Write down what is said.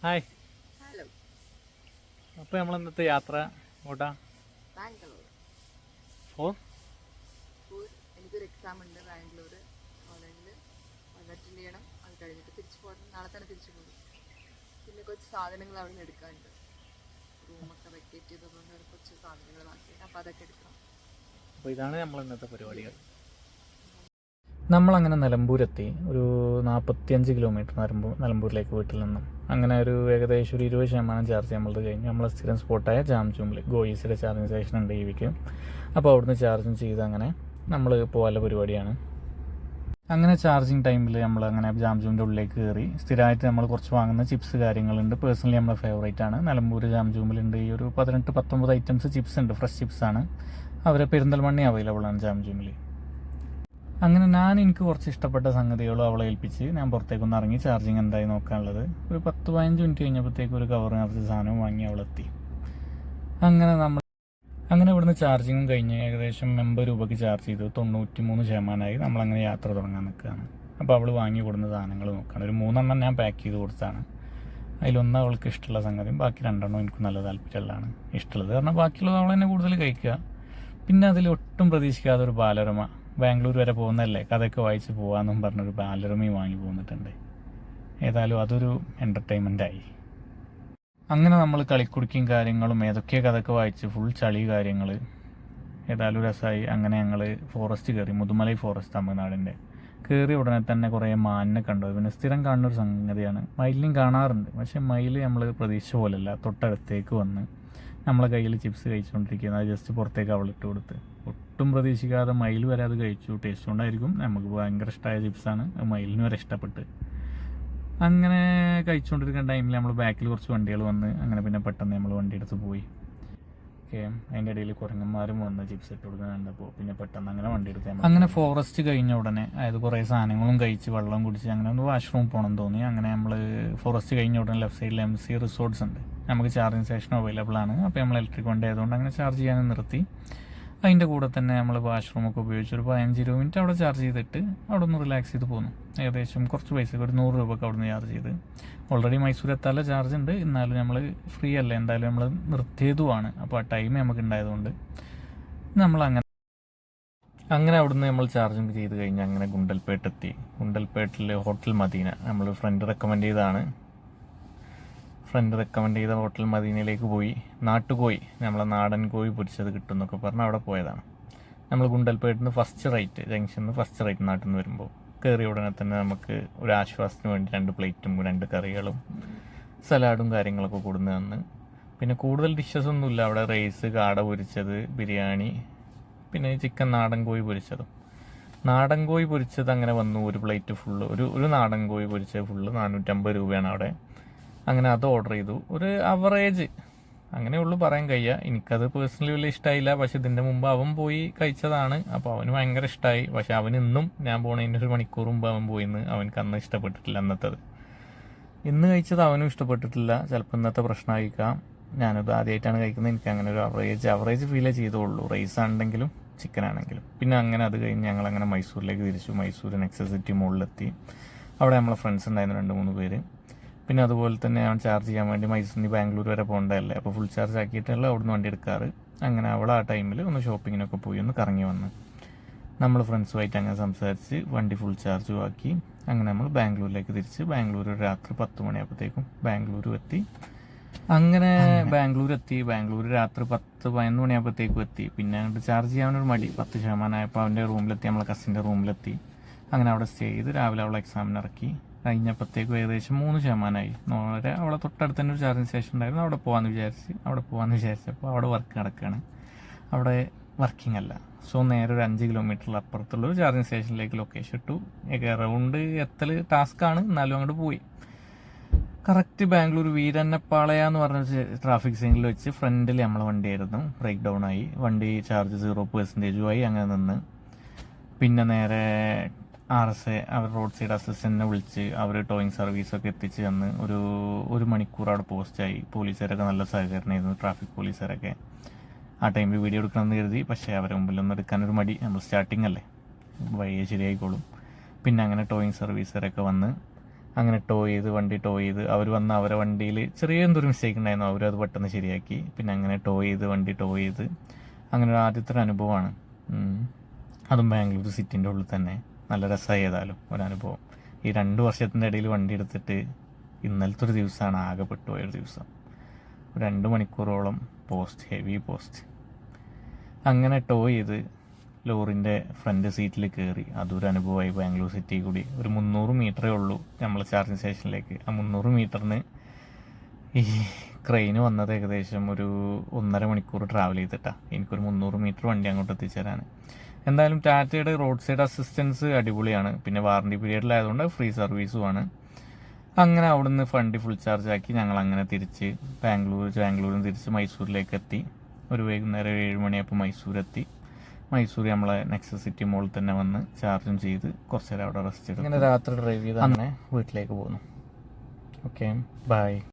Hi. Hello. അപ്പോൾ നമ്മൾ ഇന്നത്തെ യാത്ര എങ്ങോട്ടാ? ബാംഗ്ലൂർ. ഫോർ എനിക്കൊരു എക്സാം ഉണ്ട് ബാംഗ്ലൂർ കോളേജിൽ. അത് അറ്റൻഡ് ചെയ്യണം. അത് കഴിഞ്ഞിട്ട് തിരിച്ചു പോകണം. നാളെ തന്നെ തിരിച്ചു പോകും. പിന്നെ കുറച്ച് സാധനങ്ങൾ അവിടെ നിന്ന് എടുക്കാനുണ്ട്. റൂമൊക്കെ വെക്കേറ്റ് ചെയ്തതുകൊണ്ട് കുറച്ച് സാധനങ്ങൾ ബാക്കിയുണ്ട്. അപ്പോൾ അതൊക്കെ എടുക്കണം. അപ്പോൾ ഇതാണ് നമ്മൾ ഇന്നത്തെ പരിപാടികൾ. നമ്മളങ്ങനെ നിലമ്പൂരെത്തി. ഒരു 45 കിലോമീറ്റർ നിലമ്പൂരിലേക്ക് വീട്ടിൽ നിന്നും. അങ്ങനെ ഒരു ഏകദേശം ഒരു 20% ചാർജ് നമ്മളത് കഴിഞ്ഞ് നമ്മളെ സ്ഥിരം സ്പോട്ടായ ജാംജൂമിൽ ഗോയിസിയുടെ ചാർജിങ് സ്റ്റേഷൻ ഉണ്ട് ഇവിക്ക്. അപ്പോൾ അവിടുന്ന് ചാർജിങ് ചെയ്ത് അങ്ങനെ നമ്മൾ പോകാനുള്ള പരിപാടിയാണ്. അങ്ങനെ ചാർജിങ് ടൈമിൽ നമ്മൾ അങ്ങനെ ജാംജൂമിൻ്റെ ഉള്ളിലേക്ക് കയറി. സ്ഥിരമായിട്ട് നമ്മൾ കുറച്ച് വാങ്ങുന്ന ചിപ്സ് കാര്യങ്ങളുണ്ട്. പേഴ്സണലി നമ്മളെ ഫേവറേറ്റ് ആണ്. നിലമ്പൂർ ജാംജൂമിലുണ്ട് ഈ ഒരു 18-19 ഐറ്റംസ് ചിപ്സ് ഉണ്ട്. ഫ്രഷ് ചിപ്സാണ്. അവരെ പെരിന്തൽമണ്ണി അവൈലബിൾ ആണ് ജാംജൂമിൽ. അങ്ങനെ എനിക്ക് കുറച്ച് ഇഷ്ടപ്പെട്ട സംഗതികളും അവളെ ഏൽപ്പിച്ച് ഞാൻ പുറത്തേക്കൊന്ന് ഇറങ്ങി ചാർജിങ് എന്തായി നോക്കാനുള്ളത്. ഒരു 10-15 മിനിറ്റ് കഴിഞ്ഞപ്പോഴത്തേക്ക് ഒരു കവർ നിറച്ച് സാധനവും വാങ്ങി അവളെത്തി. അങ്ങനെ ഇവിടുന്ന് ചാർജിങ്ങും കഴിഞ്ഞ് ഏകദേശം 80 രൂപയ്ക്ക് ചാർജ് ചെയ്തു. 93% നമ്മളങ്ങനെ യാത്ര തുടങ്ങാൻ നിൽക്കുകയാണ്. അപ്പോൾ അവൾ വാങ്ങി കൊടുക്കുന്ന സാധനങ്ങൾ നോക്കുകയാണ്. ഒരു 3 ഞാൻ പാക്ക് ചെയ്ത് കൊടുത്താണ്. അതിലൊന്ന് അവൾക്ക് ഇഷ്ടമുള്ള സംഗതിയും ബാക്കി 2 എനിക്ക് നല്ല താല്പര്യമുള്ളതാണ്. ഇഷ്ടമുള്ളത് കാരണം ബാക്കിയുള്ളത് അവൾ തന്നെ കൂടുതൽ കഴിക്കുക. പിന്നെ അതിൽ ഒട്ടും പ്രതീക്ഷിക്കാതെ ഒരു ബാലരമ, ബാംഗ്ലൂർ വരെ പോകുന്നതല്ലേ കഥയൊക്കെ വായിച്ച് പോകാമെന്നും പറഞ്ഞൊരു ബാലരമയും വാങ്ങി പോന്നിട്ടുണ്ട്. ഏതായാലും അതൊരു എൻ്റർടൈൻമെൻറ്റായി. അങ്ങനെ നമ്മൾ കളിക്കുടുക്കിയും കാര്യങ്ങളും ഏതൊക്കെ കഥയൊക്കെ വായിച്ച് ഫുൾ ചളി കാര്യങ്ങൾ ഏതായാലും രസമായി. അങ്ങനെ ഞങ്ങൾ ഫോറസ്റ്റ് കയറി. മുതുമലൈ ഫോറസ്റ്റ് തമിഴ്നാടിൻ്റെ. കയറി ഉടനെ തന്നെ കുറേ മാനിനെ കണ്ടു. പിന്നെ സ്ഥിരം കാണുന്നൊരു സംഗതിയാണ്. മയിലിനെയും കാണാറുണ്ട്. പക്ഷേ മയിൽ നമ്മൾ പ്രതീക്ഷിച്ച പോലെയല്ല. തൊട്ടടുത്തേക്ക് വന്ന് നമ്മളെ കയ്യിൽ ചിപ്സ് കഴിച്ചുകൊണ്ടിരിക്കുന്നത്. അത് ജസ്റ്റ് പുറത്തേക്ക് അവളിട്ട് കൊടുത്ത്. ഒട്ടും പ്രതീക്ഷിക്കാതെ മയിൽ വരെ അത് കഴിച്ചു. ടേസ്റ്റ് കൊണ്ടായിരിക്കും. നമുക്ക് ഭയങ്കര ഇഷ്ടമായ ചിപ്സാണ്. മയിലിന് വരെ ഇഷ്ടപ്പെട്ട്. അങ്ങനെ കഴിച്ചുകൊണ്ടിരിക്കുന്ന ടൈമിൽ നമ്മൾ ബാക്കിൽ കുറച്ച് വണ്ടികൾ വന്ന് അങ്ങനെ പിന്നെ പെട്ടെന്ന് നമ്മൾ വണ്ടി എടുത്ത് പോയി. ഓക്കെ, അതിൻ്റെ ഇടയിൽ കുരങ്ങന്മാരും വന്ന് ചിപ്സ് ഇട്ട് കൊടുക്കാൻ കണ്ടപ്പോൾ പിന്നെ പെട്ടെന്ന് അങ്ങനെ വണ്ടി എടുത്ത് അങ്ങനെ ഫോറസ്റ്റ് കഴിഞ്ഞ ഉടനെ അതായത് കുറേ സാധനങ്ങളും കഴിച്ച് വെള്ളം കുടിച്ച് അങ്ങനെ ഒന്ന് വാഷ്റൂം പോകണം തോന്നി. അങ്ങനെ നമ്മൾ ഫോറസ്റ്റ് കഴിഞ്ഞ ഉടനെ ലെഫ്റ്റ് സൈഡിൽ MC റിസോർട്ട്സ് ഉണ്ട്. നമുക്ക് ചാർജിങ് സ്റ്റേഷൻ അവൈലബിൾ ആണ്. അപ്പോൾ നമ്മൾ ഇലക്ട്രിക് വണ്ടി ആയതുകൊണ്ട് അങ്ങനെ ചാർജ് ചെയ്യാൻ നിർത്തി. അതിൻ്റെ കൂടെ തന്നെ നമ്മൾ വാഷ്റൂമൊക്കെ ഉപയോഗിച്ച് ഒരു 15-20 മിനിറ്റ് അവിടെ ചാർജ് ചെയ്തിട്ട് അവിടെ ഒന്ന് റിലാക്സ് ചെയ്ത് പോന്നു. ഏകദേശം കുറച്ച് പൈസക്ക് ഒരു 100 രൂപയ്ക്ക് അവിടെ നിന്ന് ചാർജ് ചെയ്ത്. ഓൾറെഡി മൈസൂർ എത്താനുള്ള ചാർജ് ഉണ്ട്. എന്നാലും നമ്മൾ ഫ്രീ അല്ല, എന്തായാലും നമ്മൾ നിർത്തിയതുമാണ്. അപ്പോൾ ആ ടൈം നമുക്ക് ഉണ്ടായതുകൊണ്ട് നമ്മൾ അങ്ങനെ അവിടുന്ന് നമ്മൾ ചാർജിങ് ചെയ്ത് കഴിഞ്ഞ് അങ്ങനെ ഗുണ്ടൽപേട്ടെത്തി. ഗുണ്ടൽപേട്ടിൽ ഹോട്ടൽ മദീന നമ്മൾ ഫ്രണ്ട് റെക്കമെൻഡ് ചെയ്ത ഹോട്ടൽ മദീനയിലേക്ക് പോയി. നാട്ടുകോഴി, നമ്മളെ നാടൻ കോഴി പൊരിച്ചത് കിട്ടും എന്നൊക്കെ പറഞ്ഞ് അവിടെ പോയതാണ്. നമ്മൾ ഗുണ്ടൽപേട്ടിൽ നിന്ന് ഫസ്റ്റ് റൈറ്റ്, ജംഗ്ഷനിൽ നിന്ന് ഫസ്റ്റ് റൈറ്റ് നാട്ടിൽ നിന്ന് വരുമ്പോൾ കയറിയ ഉടനെ തന്നെ നമുക്ക് ഒരു ആശ്വാസത്തിന് വേണ്ടി 2 പ്ലേറ്റും 2 കറികളും സലാഡും കാര്യങ്ങളൊക്കെ കൊടുന്ന് തന്ന്. പിന്നെ കൂടുതൽ ഡിഷസ് ഒന്നുമില്ല അവിടെ. റൈസ്, കാട പൊരിച്ചത്, ബിരിയാണി, പിന്നെ ചിക്കൻ നാടൻ കോഴി പൊരിച്ചതും. നാടൻ കോഴി പൊരിച്ചത് അങ്ങനെ വന്നു. ഒരു പ്ലേറ്റ് ഫുള്ള്, ഒരു നാടൻ കോഴി പൊരിച്ചത് ഫുള്ള് 450 രൂപയാണ് അവിടെ. അങ്ങനെ അത് ഓർഡർ ചെയ്തു. ഒരു അവറേജ് അങ്ങനെയുള്ളൂ പറയാൻ കഴിയുക. എനിക്കത് പേഴ്സണലി വലിയ ഇഷ്ടമായില്ല. പക്ഷെ ഇതിൻ്റെ മുമ്പ് അവൻ പോയി കഴിച്ചതാണ്. അപ്പോൾ അവന് ഭയങ്കര ഇഷ്ടമായി. പക്ഷെ അവൻ ഇന്നും ഞാൻ പോണതിൻ്റെ ഒരു മണിക്കൂർ മുമ്പ് അവൻ പോയിന്ന്. അവനക്ക് അന്ന് ഇഷ്ടപ്പെട്ടിട്ടില്ല. അന്നത്തത് ഇന്ന് കഴിച്ചത് അവനും ഇഷ്ടപ്പെട്ടിട്ടില്ല. ചിലപ്പോൾ ഇന്നത്തെ പ്രശ്നമായിരിക്കാം. ഞാനത് ആദ്യമായിട്ടാണ് കഴിക്കുന്നത്. എനിക്ക് അങ്ങനെ ഒരു അവറേജ് ഫീലേ ചെയ്തുള്ളൂ. റൈസ് ആണെങ്കിലും ചിക്കൻ ആണെങ്കിലും. പിന്നെ അങ്ങനെ അത് കഴിഞ്ഞ് ഞങ്ങളങ്ങനെ മൈസൂരിലേക്ക് തിരിച്ചു. മൈസൂർ നെക്സസ് സിറ്റി മുകളിലെത്തി. അവിടെ നമ്മളെ ഫ്രണ്ട്സ് ഉണ്ടായിരുന്നു 2-3 പേര്. പിന്നെ അതുപോലെ തന്നെ അവൻ ചാർജ് ചെയ്യാൻ വേണ്ടി മൈസൂരിൽ നിന്ന് ബാംഗ്ലൂർ വരെ പോകേണ്ടതല്ലേ, അപ്പോൾ ഫുൾ ചാർജ് ആക്കിയിട്ടുള്ള അവിടുന്ന് വണ്ടി എടുക്കാറ്. അങ്ങനെ അവൾ ആ ടൈമിൽ ഒന്ന് ഷോപ്പിങ്ങിനൊക്കെ പോയി ഒന്ന് കറങ്ങി വന്ന് നമ്മൾ ഫ്രണ്ട്സുമായിട്ട് അങ്ങനെ സംസാരിച്ച് വണ്ടി ഫുൾ ചാർജും ആക്കി. അങ്ങനെ നമ്മൾ ബാംഗ്ലൂരിലേക്ക് തിരിച്ച് ബാംഗ്ലൂർ രാത്രി 10 മണിയാകുമ്പോഴത്തേക്കും ബാംഗ്ലൂർ എത്തി. ബാംഗ്ലൂർ രാത്രി 10-11 മണിയാകുമ്പോഴത്തേക്കും എത്തി. പിന്നെ അങ്ങോട്ട് ചാർജ് ചെയ്യാനൊരു മടി. 10% ആയപ്പോൾ അവൻ്റെ റൂമിലെത്തി, നമ്മളെ കസിൻ്റെ റൂമിലെത്തി. അങ്ങനെ അവിടെ സ്റ്റേ ചെയ്ത് രാവിലെ അവളെ എക്സാമിന് ഇറക്കി. കഴിഞ്ഞപ്പോഴത്തേക്കും ഏകദേശം 3% നേരെ അവളെ തൊട്ടടുത്ത് തന്നെ ഒരു ചാർജിങ് സ്റ്റേഷൻ ഉണ്ടായിരുന്നു. അവിടെ പോകാമെന്ന് വിചാരിച്ചപ്പോൾ അവിടെ വർക്ക് നടക്കുകയാണ്. അവിടെ വർക്കിംഗ് അല്ല. സോ നേരെ ഒരു 5 കിലോമീറ്ററിൽ അപ്പുറത്തുള്ളൊരു ചാർജിങ് സ്റ്റേഷനിലേക്ക് ലൊക്കേഷൻ ഇട്ടു. റൗണ്ട് എത്തൽ ടാസ്ക്കാണ്, എന്നാലും അങ്ങോട്ട് പോയി. കറക്റ്റ് ബാംഗ്ലൂർ വീരന്നപ്പാളയ എന്ന് പറഞ്ഞ ട്രാഫിക് സിഗ്നലിൽ വെച്ച് ഫ്രണ്ടിൽ നമ്മളെ വണ്ടിയായിരുന്നു. ബ്രേക്ക് ഡൗൺ ആയി. വണ്ടി ചാർജ് 0% ആയി. അങ്ങനെ നിന്ന് പിന്നെ നേരെ RSA അവർ റോഡ് സൈഡ് അസിസ്റ്റൻറ്റിനെ വിളിച്ച് അവർ ടോയിങ് സർവീസൊക്കെ എത്തിച്ച് തന്ന് ഒരു മണിക്കൂർ അവിടെ പോസ്റ്റായി. പോലീസുകാരൊക്കെ നല്ല സഹകരണമായിരുന്നു, ട്രാഫിക് പോലീസുകാരൊക്കെ. ആ ടൈമിൽ വീഡിയോ എടുക്കണമെന്ന് കരുതി. പക്ഷേ അവരെ മുമ്പിലൊന്നും എടുക്കാനൊരു മടി. നമ്മൾ സ്റ്റാർട്ടിങ് അല്ലേ, വഴിയെ ശരിയായിക്കോളും. പിന്നെ അങ്ങനെ ടോയിങ് സർവീസുകാരൊക്കെ വന്ന് അങ്ങനെ വണ്ടി ടോ ചെയ്ത് അവർ വന്ന് അവരെ വണ്ടിയിൽ ചെറിയ എന്തൊരു മിസ്റ്റേക്ക് ഉണ്ടായിരുന്നു, അവരത് പെട്ടെന്ന് ശരിയാക്കി. പിന്നെ അങ്ങനെ വണ്ടി ടോ ചെയ്ത് അങ്ങനെ ഒരു ആദ്യത്തെ ഒരു അനുഭവമാണ്. അതും ബാംഗ്ലൂർ സിറ്റിൻ്റെ ഉള്ളിൽ തന്നെ. നല്ല രസമായി ഏതായാലും ഒരനുഭവം. ഈ 2 വർഷത്തിൻ്റെ ഇടയിൽ വണ്ടി എടുത്തിട്ട് ഇന്നലത്തെ ഒരു ദിവസമാണ് ആകെ പെട്ടുപോയൊരു ദിവസം. 2 മണിക്കൂറോളം ഹെവി പോസ്റ്റ് അങ്ങനെ ടോ ചെയ്ത് ലോറിൻ്റെ ഫ്രണ്ട് സീറ്റിൽ കയറി. അതൊരു അനുഭവമായി. ബാംഗ്ലൂർ സിറ്റി കൂടി ഒരു 300 മീറ്ററേ ഉള്ളൂ നമ്മൾ ചാർജിങ് സ്റ്റേഷനിലേക്ക്. ആ 300 മീറ്ററിന് ഈ ക്രെയിന് വന്നത് ഏകദേശം ഒരു 1.5 മണിക്കൂർ ട്രാവൽ ചെയ്തിട്ടാണ് എനിക്കൊരു 300 മീറ്റർ വണ്ടി അങ്ങോട്ട് എത്തിച്ചേരാൻ. എന്തായാലും ടാറ്റയുടെ റോഡ് സൈഡ് അസിസ്റ്റൻസ് അടിപൊളിയാണ്. പിന്നെ വാറണ്ടി പീരീഡിലായതുകൊണ്ട് ഫ്രീ സർവീസുമാണ്. അങ്ങനെ അവിടുന്ന് വണ്ടി ഫുൾ ചാർജ് ആക്കി ഞങ്ങൾ അങ്ങനെ തിരിച്ച് ബാംഗ്ലൂരിൽ നിന്ന് തിരിച്ച് മൈസൂരിലേക്ക് എത്തി. ഒരു വൈകുന്നേരം 7 മണിയായപ്പോൾ മൈസൂരെത്തി. മൈസൂർ നമ്മളെ നെക്സസ് സിറ്റി മോളിൽ തന്നെ വന്ന് ചാർജും ചെയ്ത് കുറച്ച് നേരം അവിടെ റെസ്റ്റ് എടുത്തു. അങ്ങനെ രാത്രി ഡ്രൈവ് ചെയ്ത് അങ്ങനെ വീട്ടിലേക്ക് പോകുന്നു. Okay, by.